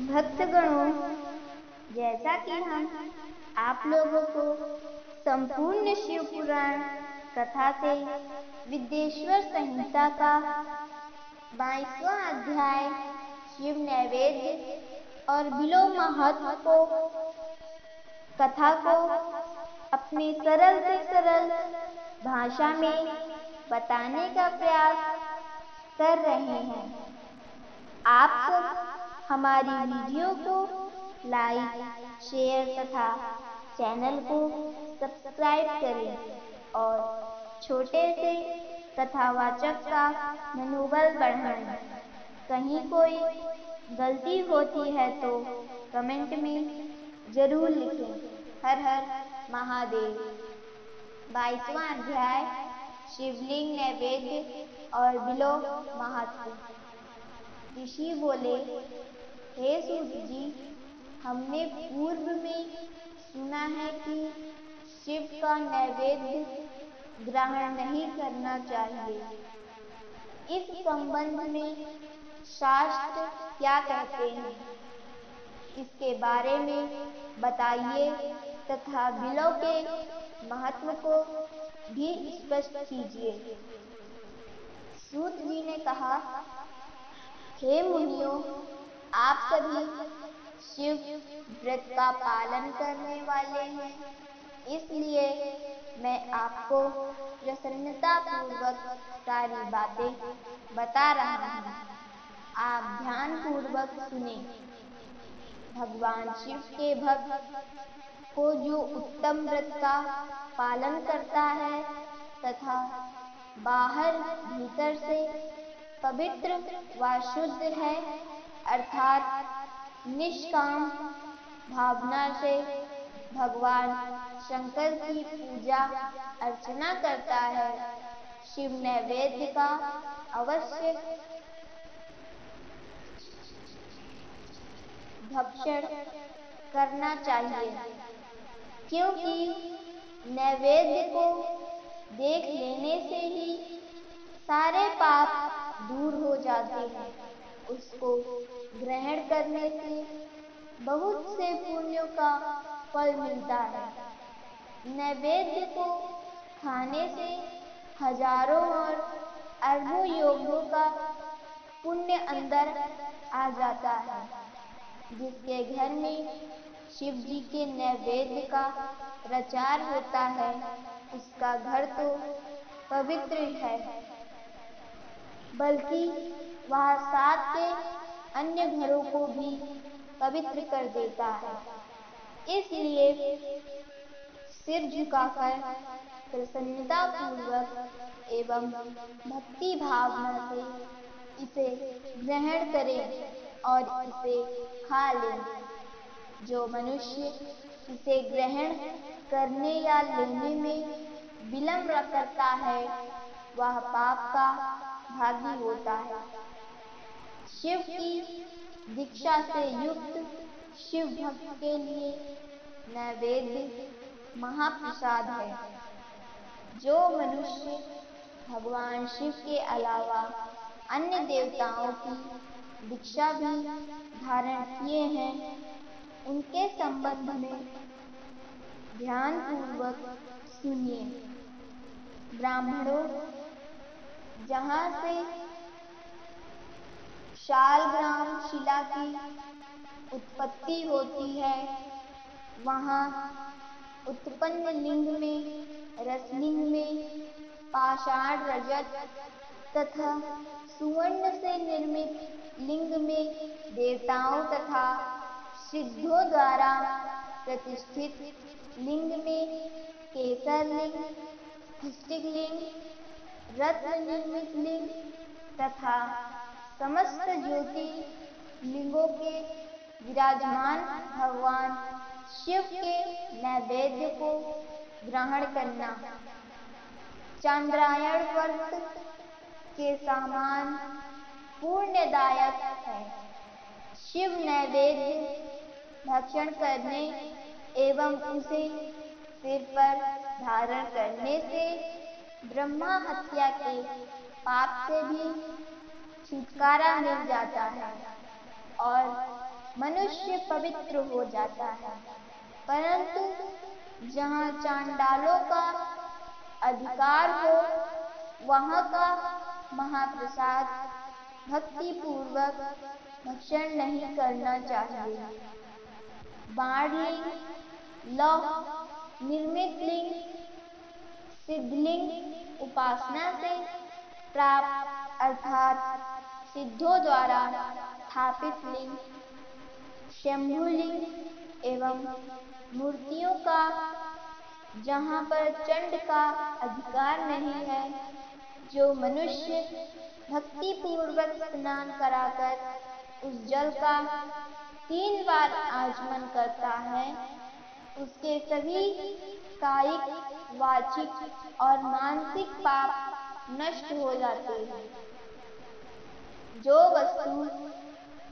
भक्तगणों, जैसा कि हम आप लोगों को संपूर्ण शिव पुराण कथा से विद्येश्वर संहिता का 22वां अध्याय शिव नैवेद्य और बिलो महत्व कथा को अपनी सरल से सरल भाषा में बताने का प्रयास कर रहे हैं। आप सब हमारी वीडियो को लाइक, शेयर तथा चैनल को सब्सक्राइब करें और छोटे से कथावाचक का मनोबल बढ़ाएं। कहीं कोई गलती होती है तो कमेंट में जरूर लिखें। हर हर महादेव। 22वां अध्याय शिवलिंग नैवेद्य और बिलो महत्व। ऋषि बोले, हे सूत जी, हमने पूर्व में सुना है कि शिव का नैवेद्य ग्रहण नहीं करना चाहिए। इस संबंध में शास्त्र क्या कहते हैं, इसके बारे में बताइए तथा बिलो के महत्व को भी स्पष्ट कीजिए। सूत जी ने कहा, हे मुनियों, आप सभी शिव व्रत का पालन करने वाले हैं, इसलिए मैं आपको प्रसन्नता पूर्वक सारी बातें बता रहा हूँ। आप ध्यान पूर्वक सुने। भगवान शिव के भक्त को जो उत्तम व्रत का पालन करता है तथा बाहर भीतर से पवित्र व शुद्ध है, अर्थात निष्काम भावना से भगवान शंकर की पूजा अर्चना करता है, शिव नैवेद्य का अवश्य भक्षण करना चाहिए, क्योंकि नैवेद्य को देख लेने से ही सारे पाप दूर हो जाते हैं। उसको ग्रहण करने से बहुत से पुण्यों का फल मिलता है। नैवेद्य को खाने से हजारों और अरबों योगों का पुण्य अंदर आ जाता है। जिसके घर में शिव जी के नैवेद्य का प्रचार होता है, उसका घर तो पवित्र है, बल्कि वह साथ के अन्य घरों को भी पवित्र कर देता है। इसलिए सिर झुकाकर प्रसन्नता पूर्वक एवं भक्ति भावना से इसे ग्रहण करें और इसे खा लें। जो मनुष्य इसे ग्रहण करने या लेने में विलंब करता है, वह पाप का भागी होता है। शिव की दीक्षा से युक्त शिव भक्त के लिए नैवेद्य महाप्रसाद है। जो मनुष्य भगवान शिव के अलावा अन्य देवताओं की दीक्षा भी धारण किए हैं, उनके संबंध में ध्यान पूर्वक सुनिए। ब्राह्मणों, जहाँ से शालग्राम शिला की उत्पत्ति होती है, वहाँ उत्पन्न लिंग में, रसलिंग में पाषाण रजत तथा सुवर्ण से निर्मित लिंग में देवताओं तथा सिद्धों द्वारा प्रतिष्ठित लिंग में केसर लिंग, स्फटिक लिंग, रत्न निर्मित लिंग तथा समस्त ज्योति लिंगों के विराजमान भगवान शिव के नैवेद्य को ग्रहण करना। चांद्रायण व्रत के समान पुण्यदायक है। शिव नैवेद्य भक्षण करने एवं उसे सिर पर धारण करने से ब्रह्मा हत्या के पाप से भी छुटकारा मिल जाता है और मनुष्य पवित्र हो जाता है। परंतु जहाँ चांडालों का अधिकार हो, वहाँ का महाप्रसाद भक्ति पूर्वक भक्षण नहीं करना चाहिए। बाणलिंग, लौह निर्मित लिंग, सिद्धलिंग उपासना से प्राप्त अर्थात सिद्धों द्वारा स्थापित लिंग, शंभुलिंग एवं मूर्तियों का जहाँ पर चंड का अधिकार नहीं है, जो मनुष्य भक्ति पूर्वक स्नान कराकर उस जल का 3 बार आचमन करता है, उसके सभी कायिक, वाचिक और मानसिक पाप नष्ट हो जाते हैं। जो वस्तु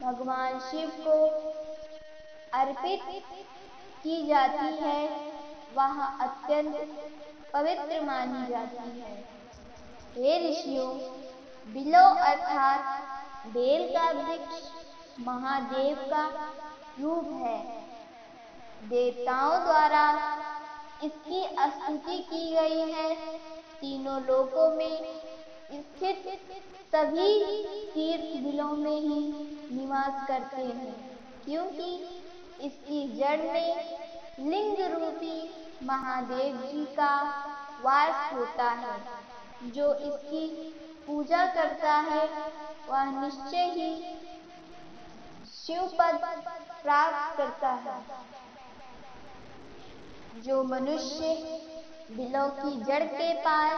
भगवान शिव को अर्पित की जाती है वह अत्यंत पवित्र मानी जाती है। हे ऋषियों, बिल्व अर्थात बेल का वृक्ष महादेव का रूप है। देवताओं द्वारा इसकी स्तुति की गई है। तीनों लोकों में स्थित सभी तीर्थ बिलों में ही निवास करते हैं, क्योंकि इसकी जड़ में लिंग रूपी महादेव जी का वास होता है। जो इसकी पूजा करता है वह निश्चय ही शिवपद प्राप्त करता है। जो मनुष्य बिल्व की जड़ के पास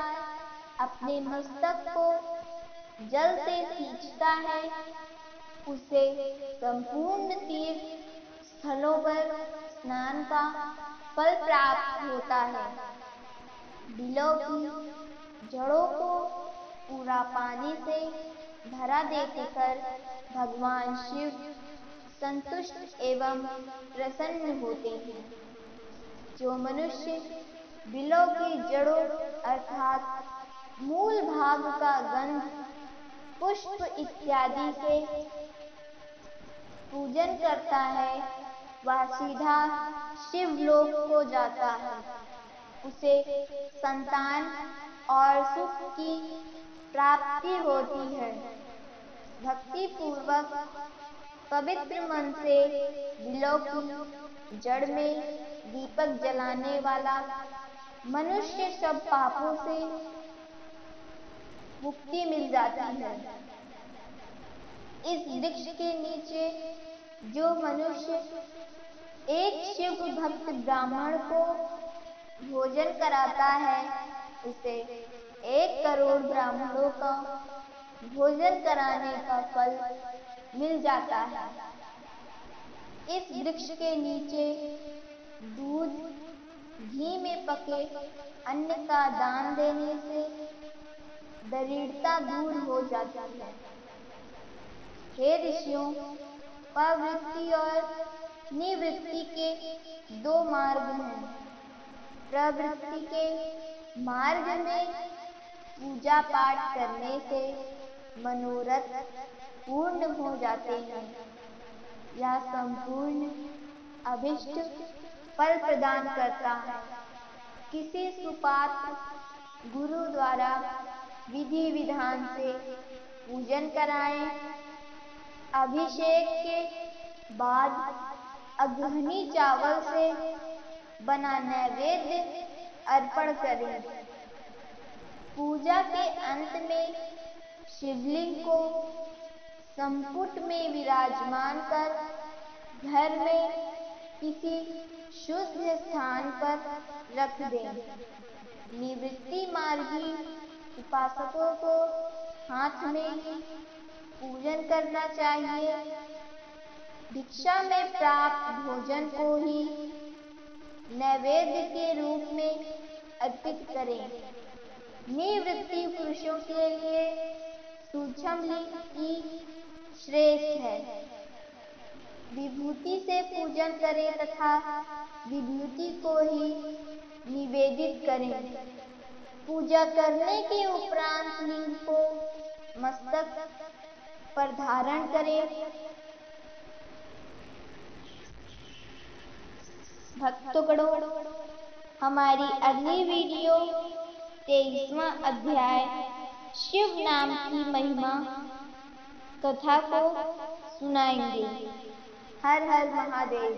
अपने मस्तक को जल से सींचता है, उसे संपूर्ण तीर्थ स्थलों पर स्नान का फल प्राप्त होता है। बिल्व की जड़ों को पूरा पानी से भरा देकर भगवान शिव संतुष्ट एवं प्रसन्न होते हैं। जो मनुष्य बिल्व की जड़ों अर्थात मूल भाग का गंध, पुष्प इत्यादि से पूजन करता है, वह सीधा शिवलोक को जाता है। उसे संतान और सुख की प्राप्ति होती है। भक्ति पूर्वक पवित्र मन से बिल्व की जड़ में दीपक जलाने वाला मनुष्य सब पापों से मुक्ति मिल जाती है। इस वृक्ष के नीचे जो मनुष्य एक शिव भक्त ब्राह्मण को भोजन कराता है, उसे 1 करोड़ ब्राह्मणों का भोजन कराने का फल मिल जाता है। इस वृक्ष के नीचे दूध, घी में पके अन्न का दान देने से दरिद्रता दूर हो जाती है। हे ऋषियों, प्रवृत्ति और निवृत्ति के 2 मार्ग हैं। प्रवृत्ति के मार्ग में पूजा पाठ करने से मनोरथ पूर्ण हो जाते हैं। यह संपूर्ण अभिष्ट फल प्रदान करता है। किसी सुपात्र गुरु द्वारा विधि विधान से पूजन कराएं। अभिषेक के बाद अगहनी चावल से बना नैवेद्य अर्पण करें। पूजा के अंत में शिवलिंग को संपुट में विराजमान कर घर में किसी शुद्ध स्थान पर रख दें। निवृत्ति मार्गी उपासकों को हाथ में ही पूजन करना चाहिए। भिक्षा में प्राप्त भोजन को ही नैवेद्य के रूप में अर्पित करें। निवृत्ति पुरुषों के लिए सूक्ष्म लिंग की श्रेष्ठ है। विभूति से पूजन करें तथा विभूति को ही निवेदित करें। पूजा करने के उपरांत लिंग को मस्तक पर धारण करें। भक्तगणों, हमारी अगली वीडियो 23वां अध्याय शिव नाम की महिमा कथा को सुनाएंगे। हर हर महादेव।